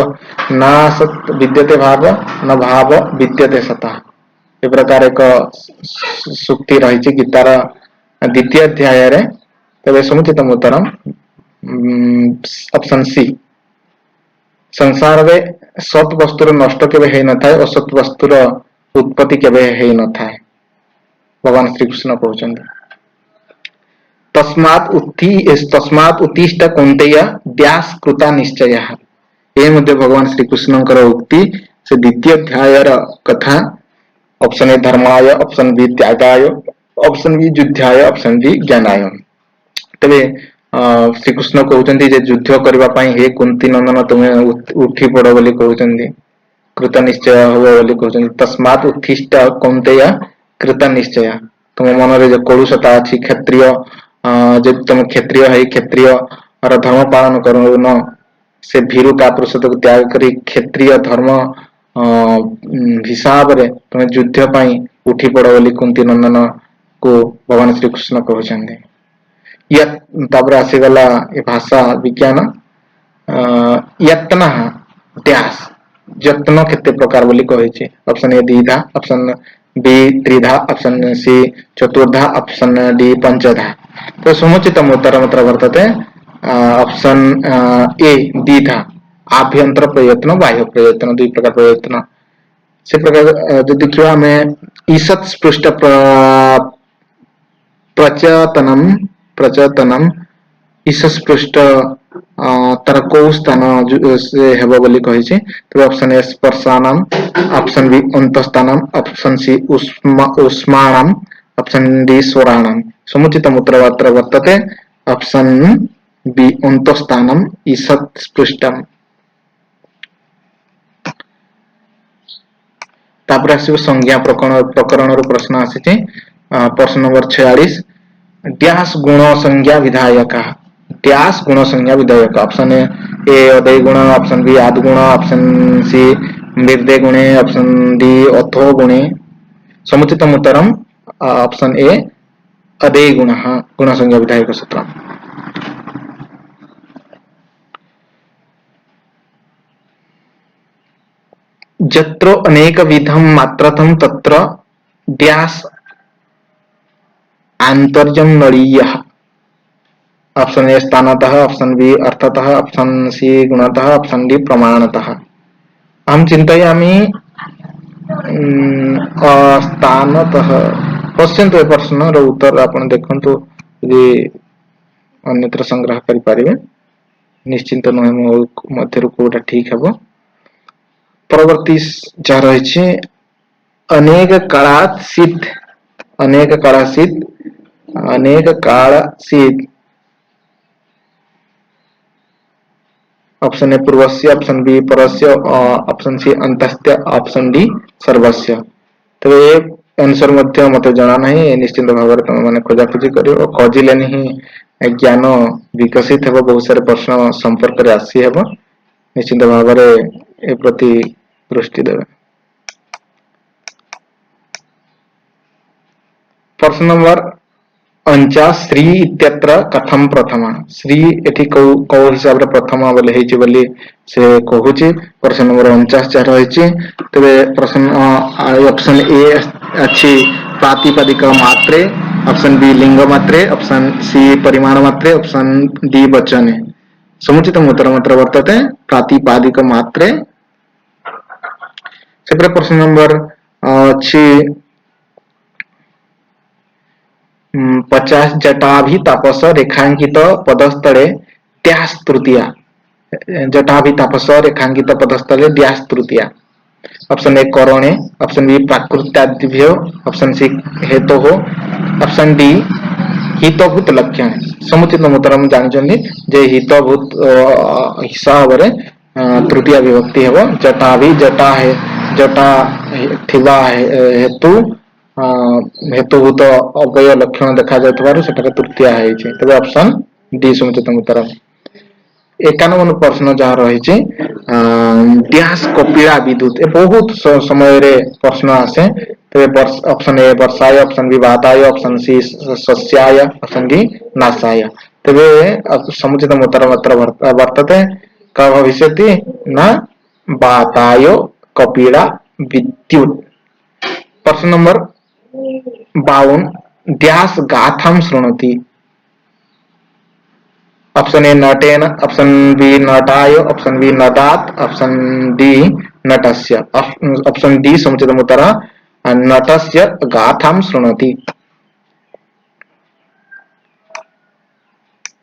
विद्यते भाव, न भाव विद्यते सता। ये प्रकार एक सूक्ति रही गीतार द्वितीय अध्याय रे। तबे समुचितम् उत्तरम् ऑप्शन सी संसार रे सत वस्तुर नष्ट केबे हेई न थाए असत वस्तुर उत्पत्ति केबे हेई न थाए भगवान श्री कृष्ण कहउछन्ति तस्मात् उत्तिष्ठ कौन्तेय व्यास कृता निश्चयः ए मध्ये भगवान श्री कृष्णଙ୍କର उक्ति से द्वितीय अध्यायर कथा ऑप्शन ए धर्माय ऑप्शन बी त्यागाय ऑप्शन बी युद्धाय ऑप्शन डी ज्ञानाय तबे श्रीकृष्ण कहउछन्ति जे युद्ध करबा पई हे कुंती नंदन तुमे उठी पड़ो बोली कहउछन्ति कृत निश्चय हो बोली कहउछन्ति तस्मात् उत्तिष्ठ कौन्तेय कृत निश्चय तुम मन रे जे कलुषता अछि क्षत्रिय जे तुम क्षत्रिय है क्षत्रिय और धर्म पालन करू न से भीरु का पुरुषत्व को त्याग करी क्षत्रिय धर्म हिसाब रे तुम युद्ध पई उठी पड़ो बोली कुंती नंदन को भगवान श्री कृष्ण कहउछन्ति तापर आसीगला ए भाषा विज्ञान यत्न ड्यास यत्न केते प्रकार बोली कहिछि ऑप्शन ए द्विधा ऑप्शन बी त्रिधा ऑप्शन सी चतुर्धा ऑप्शन डी पंचधा तो समुचित उत्तर मात्र वर्तते ऑप्शन ए द्विधा आभ्यंतर प्रयत्न बाह्य प्रयत्न दुई प्रकार प्रयत्न से प्रकार जो देखियो हमें ईसत् स्पृष्ट प्रचेतनम ईसस्पृष्ट तर को स्थान से हेबो बोली कहिछि तो ऑप्शन ए स्पर्शानाम ऑप्शन बी अंतस्थानम ऑप्शन सी उष्माणाम ऑप्शन डी स्वराणाम समुचित उत्तर वर्तते ऑप्शन बी अंतस्थानम ईसत् स्पृष्टम तापर आसीबो संज्ञा प्रकरण रो प्रश्न आसीछि प्रश्न नंबर 46 ड्यास गुण संज्ञा विधायक ड्यास गुण संज्ञा विधायक ऑप्शन ए अदय गुण ऑप्शन बी आद गुण ऑप्शन सी निर्दय गुणे ऑप्शन डी अथो गुणे समुचित उत्तरम ऑप्शन ए अदय गुण गुण संज्ञा विधायक सूत्र जत्र अनेक विधम मात्रथम तत्र ड्यास आंतर्जम नळीयः ऑप्शन ए स्थानतः ऑप्शन बी अर्थतः ऑप्शन सी गुणतः ऑप्शन डी प्रमाणतः हम चिंतयामि स्थानतः पश्यन्तु ए प्रश्न रो उत्तर आपण देखंतु जे अन्यत्र संग्रह करि पारिबे निश्चिंत नहे मो मध्यरु कोटा ठीक हेबो परवर्ती जा रही अनेक कालासीत ऑप्शन ए पूर्वस्य ऑप्शन बी परस्य ऑप्शन सी अंतस्य ऑप्शन डी सर्वस्य तो ये आंसर मध्य मते जाना नहीं निश्चित भाव में तुम माने खोजा खोजी करियो खोजिले नहीं ज्ञान विकसित हेबो बहुत सारे प्रश्न संपर्क रे आसी हेबो निश्चित भाव में ए प्रति दृष्टि देवे प्रश्न नंबर 49 श्री इत्यत्र कथम प्रथमा श्री एठी को हिसाब रे प्रथमा बोले हेछि बोली से कहूछि प्रश्न नंबर 49 जा रहिछि तबे प्रश्न ऑप्शन ए अछि प्रातिपदिक मात्रे ऑप्शन बी लिंग मात्रे ऑप्शन सी परिमाण मात्रे ऑप्शन डी वचने समुचित उत्तर मात्र वर्तते प्रातिपदिक मात्रे से प्रश्न नंबर 50 जटाभि तापस रेखांकित पदस्थले ड्यास तृतीया जटाभि तापस रेखांकित पदस्थले ड्यास तृतीया ऑप्शन ए करणे ऑप्शन बी प्राकृत्यादिभ्यो ऑप्शन सी हेतु हो ऑप्शन डी हितभूत लक्षण समुचित उत्तर हम जानछन्ती जे हितभूत हिसाब रे तृतीय विभक्ति हेबो जटाभि जटा है जटा थिबा हेतु हेतुभूत अव्यय लक्षण देखा जायतबारु सेटा तृतीय है तबे ऑप्शन डी समुचित उत्तर 51 प्रश्न जहाँ रही ड्यास कपिला विद्युत ए बहुत समय रे प्रश्न आसे तबे ऑप्शन ए वर्षाय ऑप्शन बी वाताय ऑप्शन सी सस्याय ऑप्शन डी नाशाय तबे समुचित उत्तर मात्र वर्तते का भविष्यति न वाताय कपिला विद्युत प्रश्न नंबर 52 ड्यास गाथाम शृणोति ऑप्शन ए नटेन, ऑप्शन बी नटाय, ऑप्शन बी नटात, ऑप्शन डी नटस्य। ऑप्शन डी समुचितम् उत्तरम् नटस्य गाथां शृणोति।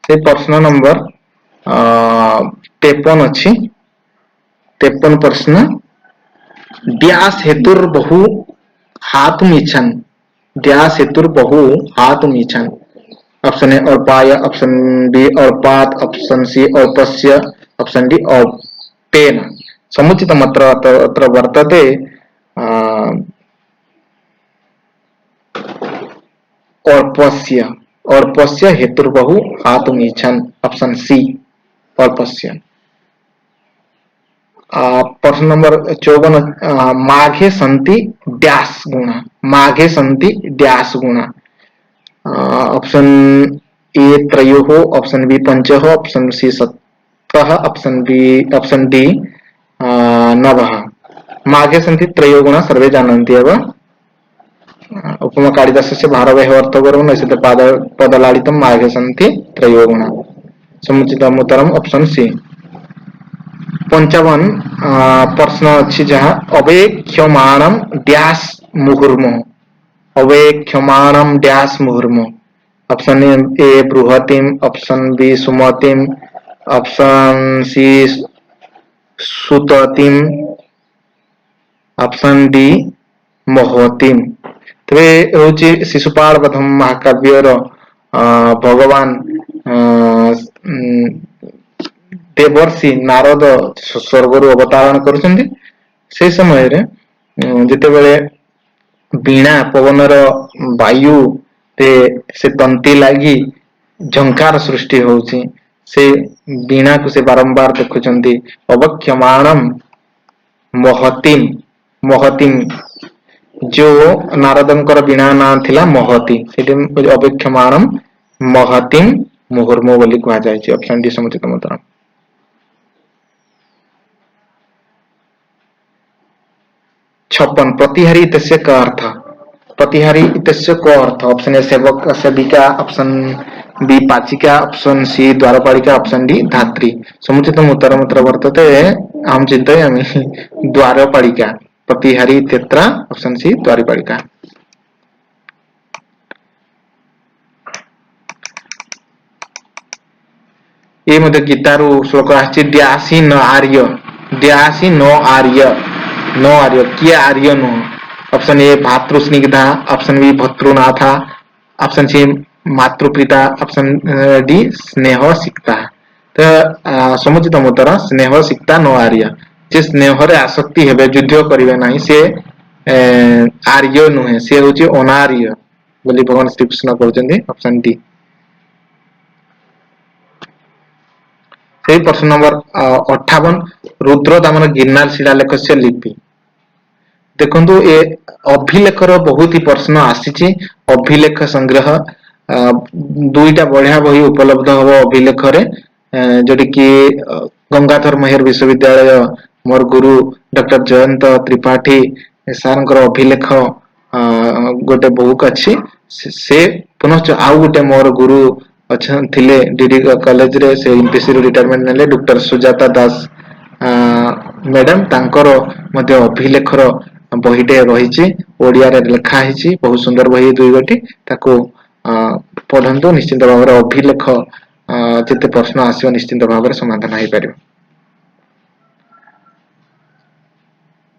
से प्रश्न नंबर 53 अच्छी 53 प्रश्न ड्यास हेतुर्बहु हातुमिच्छन्, ड्यास हेतुर्बहु हातुमिच्छन्। ऑप्शन ए अल्पाय, ऑप्शन बी अल्पात, ऑप्शन सी अल्पस्य, ऑप्शन डी अल्पेन। समुचितम् अत्र वर्तते अल्पस्य, अल्पस्य हेतुर्बहु हातुमिच्छन्, ऑप्शन सी अल्पस्य। प्रश्न नंबर 54 माघे सन्ति डैश गुणा, माघे सन्ति डैश गुणा। ऑप्शन ए त्रयोः, ऑप्शन बी पंचः, ऑप्शन सी सप्तः, ऑप्शन डी नवः। माघे सन्ति त्रयो गुणा सर्वे जानन्ति एव। उपमा कालिदासस्य भारवेः अर्थगौरवं नैषध पदलालितं माघे सन्ति त्रयो गुणा। समुचितम् उत्तरम् ऑप्शन सी। 55 प्रश्न अच्छी जहाँ अवेक्ष्यमाणं डैश मुहुर्मुहुः, अवेक्ष्यमाणं डैश मुहुर्मुहुः। ऑप्शन ए बृहतिम, ऑप्शन बी सुमतिम, ऑप्शन सी सुततिम, ऑप्शन डी महतिम। तेरे होची शिशुपाल प्रथम महाकाव्यर भगवान देवर्षि नारद स्वर्गरु अवतारण करुछन्ति। से समय रे जेतेबेले बीणा पवनर वायु ते से तंती लागी झंकार सृष्टि होउछि, से बीणा को से बारंबार देखुछन्ति अवक्ष्यमाणम महतिम, महतिम जो नारदंकर बीणा ना थिला महति, सेठी अवक्ष्यमाणम महतिम मुहुर्मुहुः बोली कहा जाय छै। ऑप्शन डी समुचितम् उत्तरम्। 56 प्रतिहारी इत्यस्य का अर्थ, प्रतिहारी इत्यस्य को अर्थ। ऑप्शन ए सेवक सेविका, ऑप्शन बी पाचिका, ऑप्शन सी द्वारपालिका, ऑप्शन डी धात्री। समुचितम् उत्तरम् अत्र वर्तते अहं चिन्तयामि द्वारपालिका, प्रतिहारी इत्यत्र ऑप्शन सी द्वारपालिका। ये मध्ये गीतारु श्लोक आछि ड्यासी न आर्य, ड्यासी नो आर्य, नो आर्य किए आर्य नो। ऑप्शन ए भातृस्निग्धा, ऑप्शन बी भर्तृनाथा, ऑप्शन सी मातृप्रीता, ऑप्शन डी स्नेह सिक्ता। तो समुचितम् उत्तर स्नेह सिक्ता नो आर्य। जे स्नेह रे आसक्ति हेबे युद्ध करिवे नाही से आर्य नुहे, से होची अनार्य बोली भगवान श्री कृष्ण कहउछन्ती। Option D. प्रश्न नंबर 58 रुद्र दामन गिरनार शिलालेख से लिपि। देखो ए अभिलेखर बहुत ही प्रश्न आसी। अभिलेख संग्रह दुईटा बढ़िया बही उपलब्ध हम अभिलेख जोटी कि गंगाधर मेहर विश्वविद्यालय मोर गुरु डॉक्टर जयंत त्रिपाठी सार अभिलेख गोटे बुक अच्छी से पुनश्च आउ गोटे मोर गुरु अच्छा थिले डीडी कॉलेज रे से एमपीसी रिटायरमेंट नेले डॉक्टर सुजाता दास मैडम तांकर मध्ये अभिलेखर बहीटे रही ओडिया रे लिखा हिची बहुत सुंदर बही दुई गोटी ताको पढ़ंतु निश्चित भाव में अभिलेख जिते प्रश्न आसो निश्चित भाव में समाधान हो पार।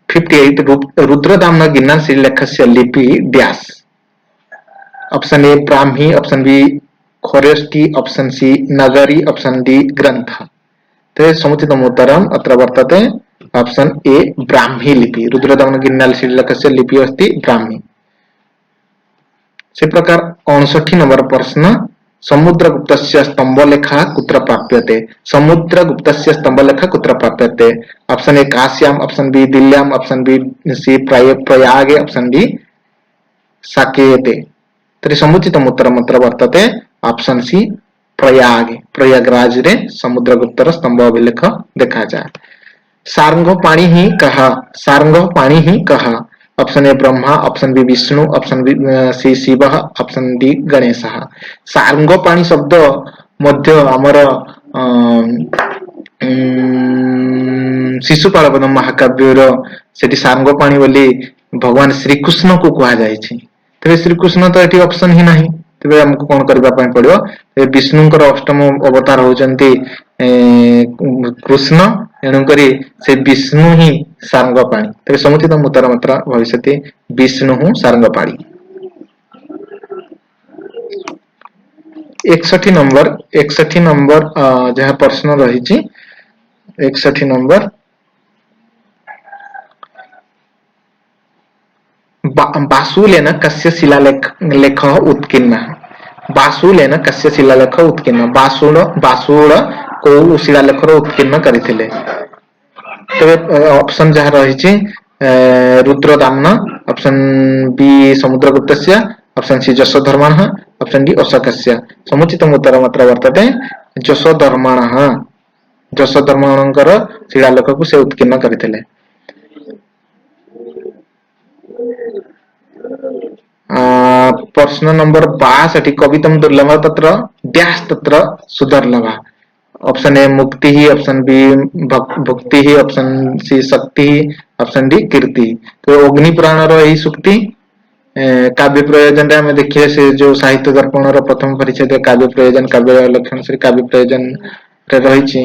58 रुद्रदामन गिरनार श्रीलेख से लिपि dash. Option A Brahmi, option B Kharoshthi, option C Nagari, option D ग्रंथ। तो समुचितम् उत्तरम् अत्र वर्तते ऑप्शन ए ब्राह्मी लिपि। रुद्रदामन गिरनार श्रीलेख से लिपि अस्ति ब्राह्मी। से प्रकार 59 नंबर प्रश्न समुद्रगुप्तस्य स्तंभलेखा कुत्र प्राप्यते। समुद्रगुप्तस्य स्तंभलेखा कुत्र प्राप्यते। ऑप्शन ए काश्याम, ऑप्शन बी दिल्ल्याम, ऑप्शन बी सी प्रयागे, ऑप्शन डी साकेते। तर्हि समुचितम् उत्तरम् अत्र वर्तते ऑप्शन सी प्रयागे, प्रयागराज रे समुद्रगुप्तर स्तंभ अभिलेख देखा जाए। सारंगपाणि ही कहा, सारंगपाणि ही कहा। Option A Brahma, option B Vishnu, option B C Shiva, option D Ganesh. Sarangapani शब्द मध्य आमर शिशुपाल पदम महाकाव्यर सेठी सांगपाणी बोली भगवान श्रीकृष्ण को कहा जायछि। तेरे श्रीकृष्ण तो एठी ऑप्शन ही नहीं, तेरे हमको कौन करबा पय पड़ियो। ते विष्णुंकर अष्टम अवतार होचंती कृष्ण, एणु करी से विष्णु ही सांगपाणी। तेरे समुचित उत्तर मात्रा भविष्यति विष्णु सांगपाणी। 61 नंबर 61 नंबर जहाँ प्रश्न रही 61 नंबर बासुलेन कस्य शिलालेख लेख उत्कीर्ण। बासुलेन कस्य शिलालेख उत्कीर्ण। बासुड़ को शिलालेखर उत्कीर्ण करथिले। तबे ऑप्शन जहाँ रही रुद्रदाम्न, ऑप्शन बी समुद्रगुप्तस्य, ऑप्शन सी यशोधर्मणः, ऑप्शन डी अशोकस्य। समुचित उत्तर मात्र वर्तते यशोधर्मणः। यशोधर्मणकर शिलालेख को से उत्कीर्ण करथिले। प्रश्न नंबर 62 कवितम दुर्लभ तत्र डैश तत्र सुदुर्लभ। ऑप्शन ए मुक्ति ही, ऑप्शन बी भक्ति ही, ऑप्शन सी शक्ति ही, ऑप्शन डी कीर्ति। तो अग्नि पुराण रही सुक्ति काव्य प्रयोजन रे हमें देखिए से जो साहित्य दर्पण रो प्रथम परिच्छेद काव्य प्रयोजन काव्य लक्षण श्री काव्य प्रयोजन रे रही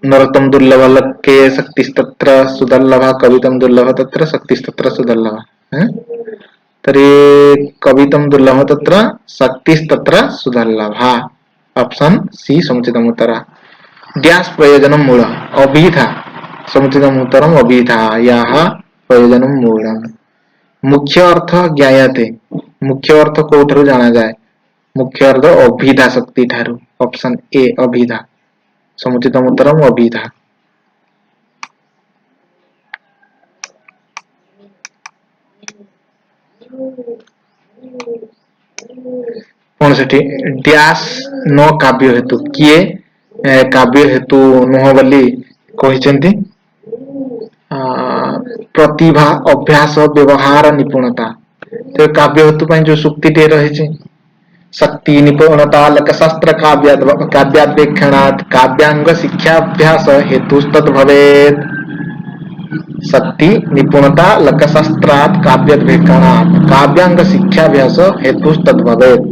नरोत्तम दुर्लभ लक्के शक्तिस्तत्र सुदुर्लभ कवितम दुर्लभ तत्र शक्तिस्तत्र सुदुर्लभ। तरी कवितम दुर्लभ तत्र शक्तिस्तत्र सुदुर्लभ। ऑप्शन सी समुचितम उत्तर। डैश प्रयोजनम मूल अभिधा। समुचितम उत्तरम अभिधा यह प्रयोजनम मूलम। मुख्य अर्थ ज्ञायते। मुख्य अर्थ कोठारु जाना जाए। मुख्य अर्थ अभिधा शक्ति ठारू। ऑप्शन ए अभिधा। समुचितम उत्तरम अभिधा। कौन सेठी डैश न काव्य हेतु किए काव्य हेतु नुह बोली कहिसेंती प्रतिभा अभ्यास व्यवहार निपुणता। तो काव्य हेतु पय जो सुक्ति टे रही शक्ति निपुणता लकशास्त्र काव्यावेक्षणात् काव्यांग शिक्षाभ्यास हेतुस्तद भवेत्। शक्ति निपुणता लकशास्त्रात् काव्यावेक्षणात् काव्यांग शिक्षाभ्यास हेतुस्तद भवेत्।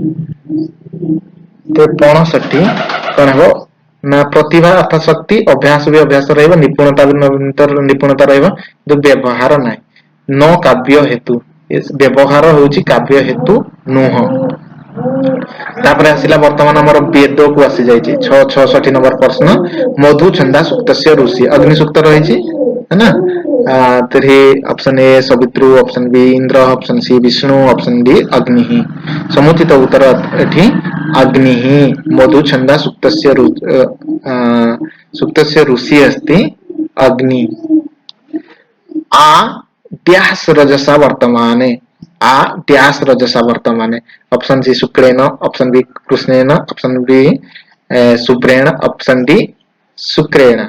ते 65 कौन हो ना प्रतिभा अर्थात शक्ति अभ्यास भी अभ्यास रहिबा निपुणता भी निपुणता रहिबा जो व्यवहार नाही न काव्य हेतु व्यवहार होउची काव्य हेतु नुह। तापर आसिला वर्तमान हमर वेद को आसी जाईची 66 नंबर प्रश्न मधु छंदा सुक्तस्य ऋषि अग्नि सूक्त रहिची है ना। तरी ऑप्शन ए सवित्रु, option B Indra, option C Vishnu, option D Agni. समुचित उत्तर एठी अग्नि। मधु छंदा सुक्तस्य ऋषि अस्ति अग्नि। आ डैश रजसा वर्तमाने। आ डैश रजसा वर्तमाने। ऑप्शन सी शुक्रेण, ऑप्शन बी कृष्णेन, ऑप्शन बी शुभ्रेण, ऑप्शन डी शुक्रेण।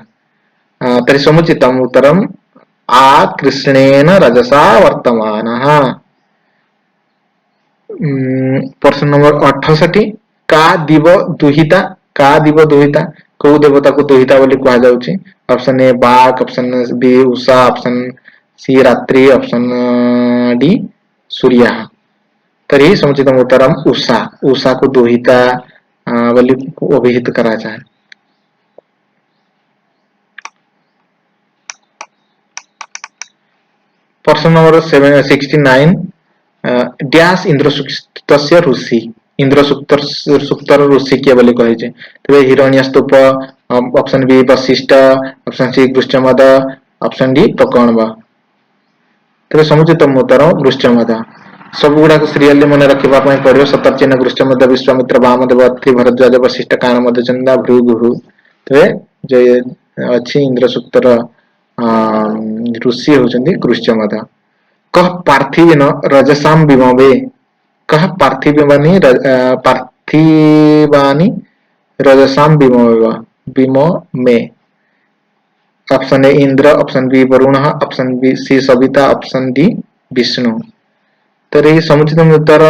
तरी समुचितम उत्तरम आ कृष्णेन रजसा वर्तमानः। प्रश्न नंबर 68 का दिव दुहिता। का दिव दुहिता को देवता को दुहिता बोली कहा जाउची। ऑप्शन ए बाघ, option B Usha, option C रात्रि, ऑप्शन डी सूर्य। तरी समुचितम उत्तरम उषा। उषा को दुहिता बोली अभिहित करा जाए। प्रश्न नंबर 69 डैश इंद्रसूक्तस्य ऋषि। इंद्रसूक्तर ऋषि किए बोली कहिजे। तबे Hiranyastupa, option B Vashishtha, option C Gritsamada, option D प्रकणव। तबे समुचितम उत्तर गृष्टमद। सब गुडा सीरियल मन रखिबा पय पड़ियो सतर्चन गृष्टमद विश्वामित्र वामदेव अत्रि भरद्वाज वशिष्ठ कान मधुचंदा भृगु। तबे जो अछि इंद्रसूक्तर ऋषि होचंदी गृष्टमद। कह पार्थिवेन रजसाम विमवे। कह पार्थिवानी पार्थिवानी रजसाम विमवे विममे। Option A Indra, option B Varuna, option B C Savita, option D Vishnu. तरी समुचित उत्तर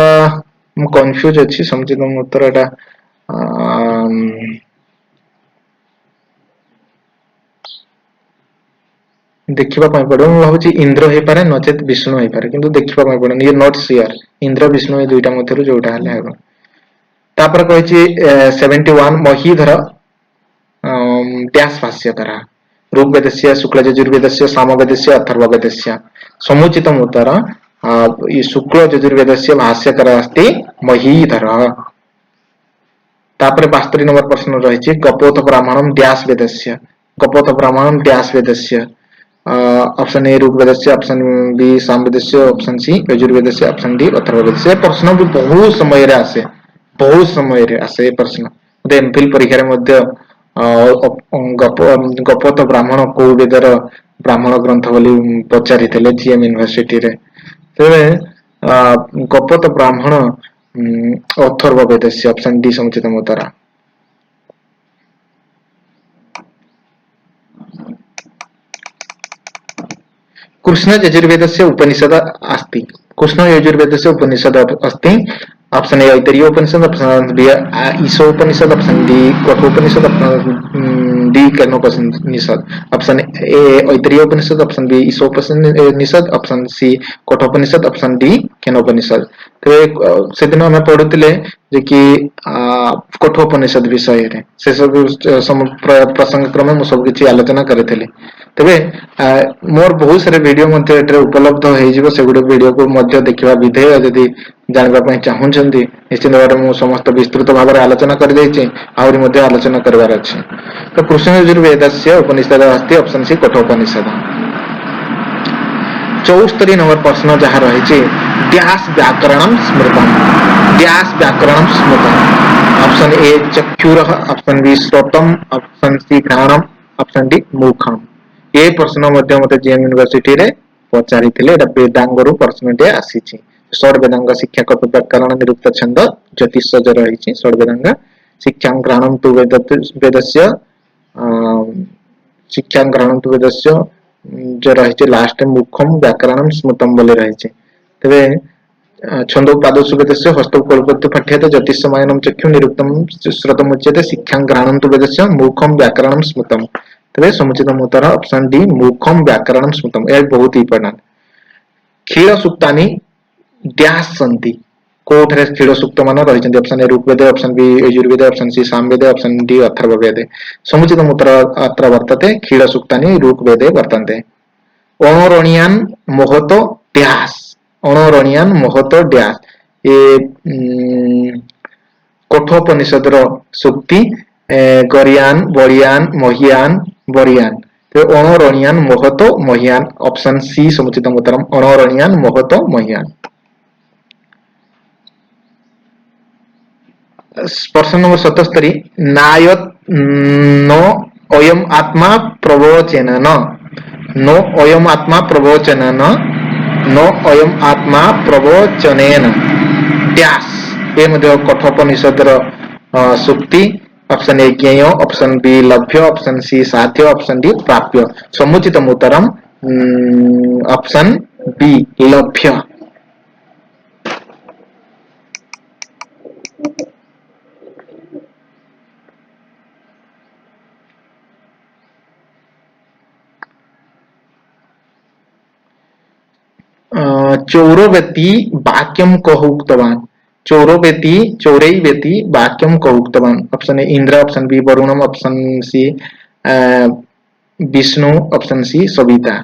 ମୁଁ କନफ्यूज ଅଛି ସमुଚିତ उत्तर एटा देखिबा ପାଇଁ पड़ो ମୁଁ ଭାବୁଛି इंद्र हे पारे नचेत विष्णु हे पारे किंतु देखिबा ପାଇଁ पड़ो ये नॉट श्योर इंद्र विष्णु ए दुईटा मध्यरु जोटा हले हेबो तापर कहिछि 71 महीधर डैश भाष्यकर ऋग्वेदस्य शुक्ल यजुर्वेदस्य सामवेदस्य अथर्ववेदस्य समुचित उत्तर ये शुक्ल यजुर्वेदस्य भाष्यकर अस्ति महीधर तापर 72 नंबर प्रश्न रहिछि गपोथ ब्राह्मणम डैश वेदस्य गपोथ ब्राह्मणम डैश वेदस्य ऑप्शन ए ऋग्वेदस्य ऑप्शन बी सामवेदस्य ऑप्शन सी यजुर्वेदस्य ऑप्शन डी अथर्ववेदस्य प्रश्न भी बहुत समय रे आसे प्रश्न एमफिल परीक्षा रे मध्य गप गपथ ब्राह्मण को वेदर ब्राह्मण ग्रंथ बोली पचारि थिले जीएम यूनिवर्सिटी रे तेरे गपथ ब्राह्मण अथर्ववेदस्य ऑप्शन डी समुचित उत्तर कृष्ण यजुर्वेदस्य उपनिषद अस्ति कृष्ण यजुर्वेदस्य उपनिषद अस्ति option A Aitareya Upanishad option B Ishopanishad option D Kathopanishad option D Kenopanishad option A Aitareya Upanishad option B Ishopanishad option C Kathopanishad option D Kenopanishad तो सेदिन हमें पढ़ुतिले जे कि कठोपनिषद विषय रे से सब प्रसंग क्रमे मु सब किछि आलोचना करथिले तबे मोर बहुत सारे वीडियो मध्ये एटरे उपलब्ध होई जिवो से गुडे वीडियो को मध्ये देखिबा विधेय यदि जानबा पय चाहुचंती निश्चित भाबरे मु समस्त विस्तृत भाबरे आलोचना कर दैछि आउरी मध्ये आलोचना करबार अछि तो कृष्ण यजुर्वेदस्य उपनिषद अस्ति ऑप्शन सी कठोपनिषद 74 नंबर प्रश्न जहाँ रही डैश व्याकरणम स्मृतम डैश व्याकरणम स्मृतम ऑप्शन ए चक्षुर ऑप्शन बी श्रोतम ऑप्शन सी घ्राणम ऑप्शन डी मुखम ये प्रश्न मध्य मते जीएम यूनिवर्सिटी रे पचारि थिले एटा वेदांगरु प्रश्न डे आसीछि षड वेदांग शिक्षा कप व्याकरण निरुक्त छंद ज्योतिष ज रहिछि षड वेदांग शिक्षां घ्राणम तु वेदस्य शिक्षां घ्राणम तु वेदस्य जो रहिछि लास्ट मुखम व्याकरणम स्मृतम बोले रहिछि तबे छंदो पादो सुवेदस्य हस्तकल्पत्य पाठ्यते ज्योतिषमायनम चक्षु निरुक्तम श्रुतम उच्यते शिक्षां घ्राणम तु वेदस्य मुखम व्याकरणम स्मृतम तबे समुचित उत्तर ऑप्शन डी मुखम व्याकरणम स्मृतम ए बहुत इंपोर्टेंट क्षीर सुक्तानि डैश सन्ति कोठरे क्षीर सुक्त मान रहिछन्ति option A Rigveda option B Yajurveda option C Samaveda option D Atharvaveda समुचित उत्तर अत्र वर्तते क्षीर सुक्तानि ऋग्वेदे वर्तन्ते अणोरणीयान महतो डैश अणोरणीयान महतो डैश ए कठोपनिषद रो सुक्ति गरियान बरियान महियान बरियान तो अणोरणीयान महतो महियान ऑप्शन सी समुचित उत्तरम अणोरणीयान महतो महियान प्रश्न नंबर 77 नायत नो अयम आत्मा प्रवचनन नो अयम आत्मा प्रवचनन नो अयम आत्मा प्रवचनेन डैश ए मध्ये कठोपनिषद रो सुक्ति ऑप्शन ए ज्ञेय ऑप्शन बी लभ्य ऑप्शन सी साध्य ऑप्शन डी प्राप्य समुचित उत्तरम ऑप्शन बी लभ्य 'चौरवेति वाक्यम कह उक्तवान चौरवेति चौरैवेति वाक्यम कह उक्तवान option A Indra option B वरुणम option C Vishnu option C Savita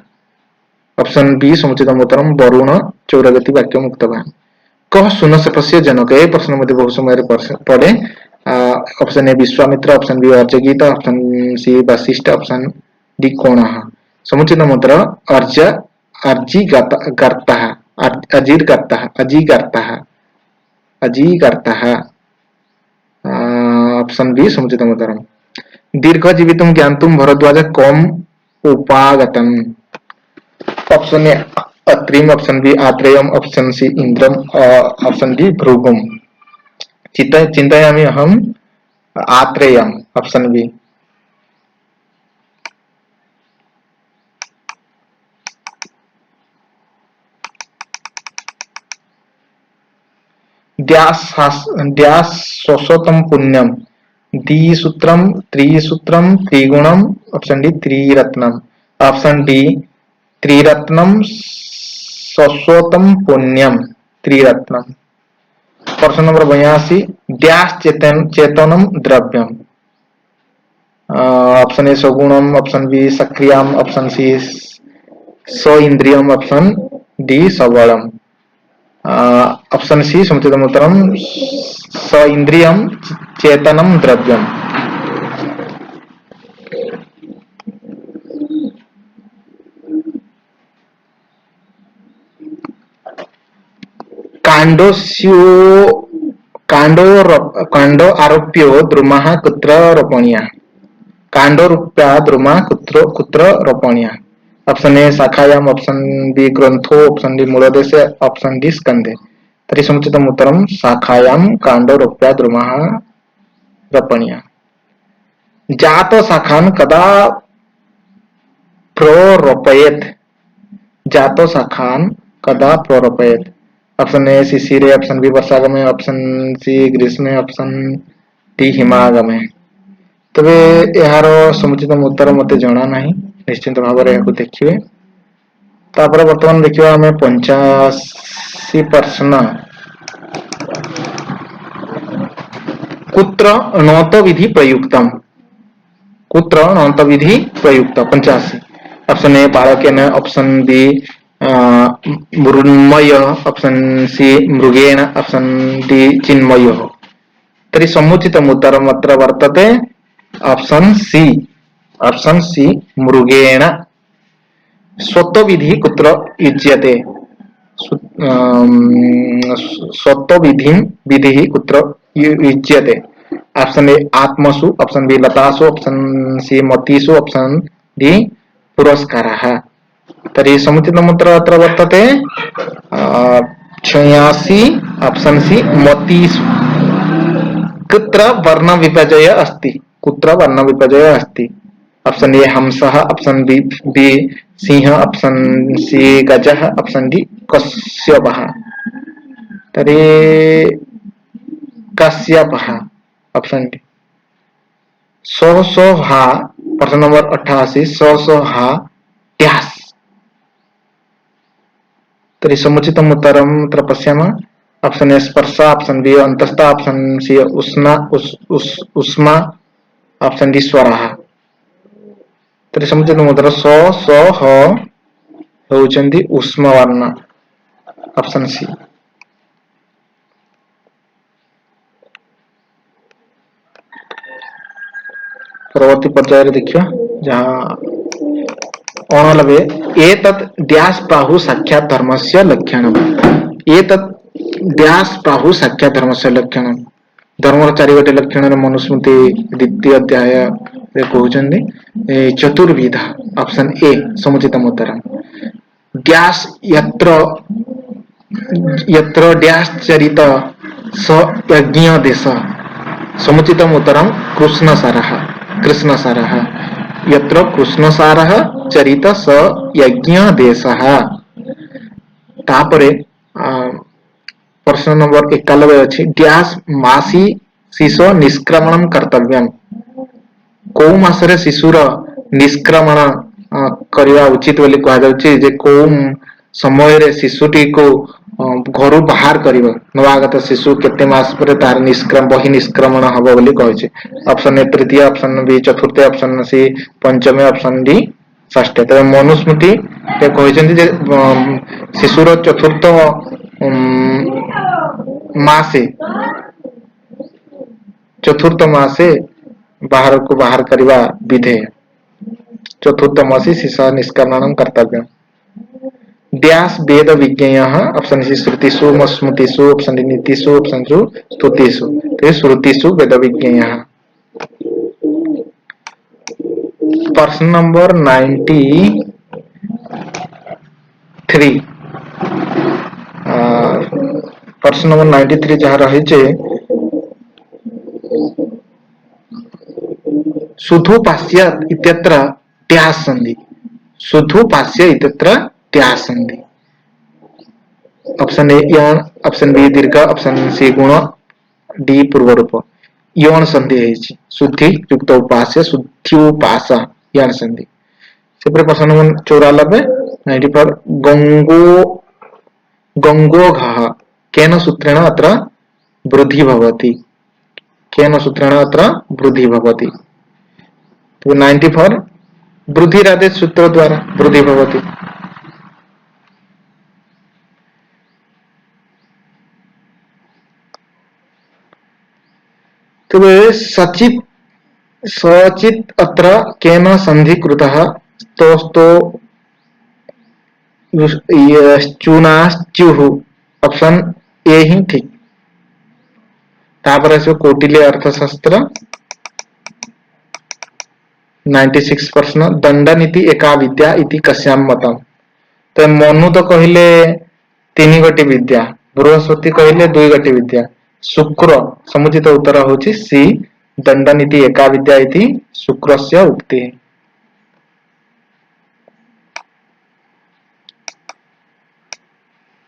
option B समुचितम उत्तरम वरुण चौरवेति वाक्यम उक्तवान कह सुनसपस्य जनक ए प्रश्न मध्ये बहुत समय पड़े option A Vishwamitra option B अर्जगीत option C Vashishtha option D कोणः समुचितम उत्तर अर्ज अर्जिगर्तः अजीर्गर्तः अजीगर्तः अजीगर्तः ऑप्शन बी समुचितम उत्तरम दीर्घ जीवितम ज्ञातुम भरद्वाज कम उपागतम ऑप्शन ए अत्रिम ऑप्शन बी आत्रेयम ऑप्शन सी इंद्रम ऑप्शन डी भृगुम चिंतयामि अहम आत्रेयम ऑप्शन बी ड्यास स्वसतम पुण्यम द्विसूत्रम त्रिसूत्रम त्रिगुणम ऑप्शन डी त्रिरत्नम ऑप्शन डी त्रिरत्नम स्वसतम पुण्यम त्रिरत्नम। प्रश्न नंबर 82 डैश चेतनम द्रव्यम ऑप्शन ए सगुणम ऑप्शन बी सक्रियम ऑप्शन सी स इंद्रियम ऑप्शन डी सबलम। ऑप्शन सी समुचितम उत्तरम स इंद्रियम चेतनम द्रव्यम। कांडो आरोप्यो द्रुमः कुत्र रोपणीया कांडोरूप्या द्रुमा कुत्र रोपणीया ऑप्शन ए शाखायाम ऑप्शन बी ग्रंथो ऑप्शन डी मूलदेशे ऑप्शन डी स्कंदे। तर्हि समुचितम उत्तरम शाखायाम कांडोरूप्या द्रुमः रोपणीया। जात शाखान कदा प्रोरोपयेत जात शाखान कदा प्रोरोपयेत ऑप्शन ए शिशिरे ऑप्शन बी वर्षागमे ऑप्शन सी ग्रीष्मे ऑप्शन डी हिमागमे। तबे यार समुचित उत्तर मते जना नाही निश्चित भाव में यहाँ देखिए। तापर वर्तमान देखिए आम 85 प्रश्न कुत्र नौत विधि प्रयुक्तम कुत्र नौत विधि प्रयुक्त 85 ऑप्शन ए बालकेन ऑप्शन बी मृण्मय ऑप्शन सी मृगेण ऑप्शन डी चिन्मय। तर्हि समुचितम् उत्तरम् अत्र वर्तते ऑप्शन सी मृगेण। स्वत्वविधि कुत्र युज्यते स्वत्वविधिः कुत्र युज्यते ऑप्शन ए आत्मसु ऑप्शन बी लतासु ऑप्शन सी मतिषु ऑप्शन डी पुरस्कारः। तर्हि समुचितम् उत्तरम् अत्र वर्तते 86 ऑप्शन सी मतिषु। कुत्र वर्ण विपर्यय अस्ति कुत्र वर्ण विपर्यय अस्ति ऑप्शन ए हंसः ऑप्शन बी सिंह ऑप्शन सी गजः ऑप्शन डी कश्यपः। तर्हि कश्यपः ऑप्शन डी। सौ हा प्रश्न नंबर 88 सौ हा डैश। तर्हि समुचितम् उत्तरम् अत्र पश्यामः ऑप्शन ए स्पर्श ऑप्शन बी अंतस्था ऑप्शन सी उष्मा ऑप्शन डी स्वरः। तर्हि समुचितम् उत्तरं स ह होउचंदी उष्म वर्ण ऑप्शन सी। परवर्ती पर्याय देखिए जहाँ अणलभे एतत् डैश प्राहु साक्षात् धर्मस्य लक्षणम् एतत् डैश प्राहु साक्षात् धर्मस्य लक्षणम् धर्मर चारिगोटे लक्षण मनुस्मृति द्वितीय अध्याय कहते चतुर्विध ऑप्शन ए समुचितम् उत्तरम् डैश यत्र डैश चरित स यज्ञ देश समुचितम् उत्तरम् कृष्णसारः यत्र कृष्णसारः चरित स यज्ञ देशः। तापरे प्रश्न नंबर 91 अच्छी डैश मासी शिशु निष्क्रमण कर्तव्यम को मासरे शिशुर निष्क्रमण करवा उचित बोली कहा जाउछि जे को समय रे शिशुटी को घर बाहर करिवो नवागत शिशु केते मास पर तार निष्क्रमण हबो बोली कहै ऑप्शन ए तृतीय ऑप्शन बी चतुर्थ ऑप्शन सी पंचम ऑप्शन डी षष्ठ। तबे मनुस्मृति जे कहैछन्ति जे शिशुर चतुर्थ मासे बाहर को बाहर करवा विधेय चतुर्थ मासी शिशु निष्क्रमणं कर्तव्यम्। डैश वेद विज्ञेयः ऑप्शन सी श्रुतिषु स्मृतिषु ऑप्शन डी नीतिषु ऑप्शन सी स्तुतिषु। तो श्रुतिषु वेद विज्ञेयः। प्रश्न नंबर 93 प्रश्न नंबर 93 जहाँ रही सुधु पास्य इत्यत्र डैश संधि सुधु पास्य इत्यत्र डैश संधि ऑप्शन ए यौन, ऑप्शन बी दीर्घ, ऑप्शन सी गुण, डी पूर्व रूप। यौन संधि है शुद्धि युक्त उपास्य शुद्धि उपासा यौन संधि। सेपरे प्रश्न नंबर 94 94 गंगो गंगो घः केन सूत्रेण अत्र वृद्धि भवति, केन सूत्रेण अत्र वृद्धि भवति। तो 94 वृद्धिरादेश सूत्र द्वारा वृद्धि भवति। तबे सचित सचित अत्र केन संधि कृतः स्तोस्तो चूनाश्चुः। ऑप्शन ए ही ठीक। तापर आसो कौटिल्य अर्थशास्त्र 96 प्रश्न दंडनीति एका विद्या इति कस्याम मतम। तो मनु तो कहले तीन गोटी विद्या, बृहस्पति कहले दुई गोटी विद्या, शुक्र समुचित उत्तर होची सी दंडनीति एका विद्या इति शुक्रस्य उक्ति।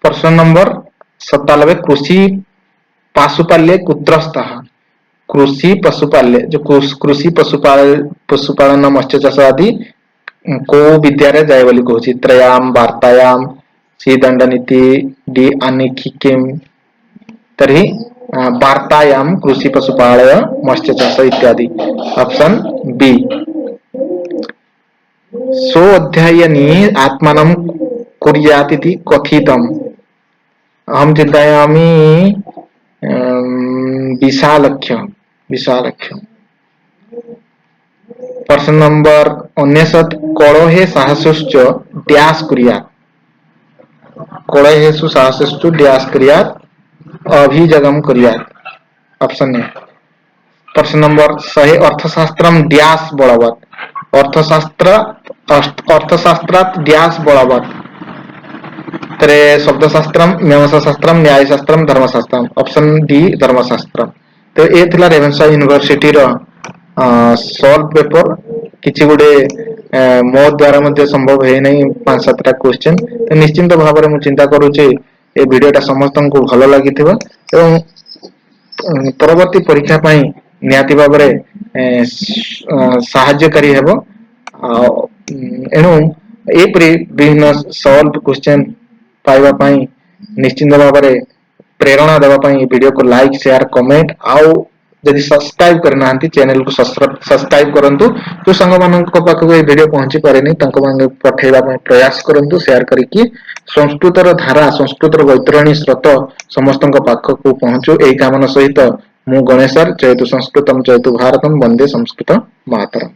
प्रश्न नंबर 97 कृषि पशुपाल्य कुत्र स्तः। कृषि पशुपाल्य जो कृषि पशुपालन मत्स्य चाष आदि को विद्यारे जाय बोली कहूची। त्रयाम वार्तायाम सी दंडनीति डी अनिखिकिम। तर्हि वार्तायाम कृषि पशुपालय मत्स्य चाष इत्यादि। Option B. सो अध्ययनी आत्मानं कुर्यात् इति कथितम्। अहं चिन्तयामि विशालक्ष्य विशालक्ष्य। प्रश्न नंबर 99 कलहे साहसश्च डैश कुर्यात्। कलहेषु साहसश्च डैश कुर्यात् अभिजगम कुर्यात्। Option A. प्रश्न नंबर 100 अर्थशास्त्रम डैश बलवत्। अर्थशास्त्रात् डैश बलवत्। तरे शब्दशास्त्रम मीमांसाशास्त्रम न्यायशास्त्रम धर्मशास्त्रम। Option D धर्मशास्त्रम। तो ए थिला रेवेन्सा यूनिवर्सिटी रो सॉल्व पेपर किछि गुडे मो द्वारा मध्ये संभव है नहीं 5-7टा क्वेश्चन। तो निश्चिंत भाव में मु चिंता करूचे ए वीडियोटा समस्तन को भलो लागिथिबो एवं परवर्ती परीक्षा पाई नियाति भाबरे सहायकारी हेबो। एणु एपरि विभिन्न सॉल्व क्वेश्चन पाइबा पाई निश्चिंत भाव में प्रेरणा देवा पाई वीडियो को लाइक शेयर कमेंट आउ यदि सब्सक्राइब करना चैनल को सब्सक्राइब करंतु। जो संग मानक पाखक ए वीडियो पहुंची पारेनी तंक माने पठेबा पाई प्रयास करंतु शेयर करिकि संस्कृतर धारा संस्कृतर वैतरणी स्रोत समस्तक पाखक को पहुंचू एई कामना सहित मु गणेश सर जयतु संस्कृतम जयतु भारतम वंदे संस्कृत मातरम।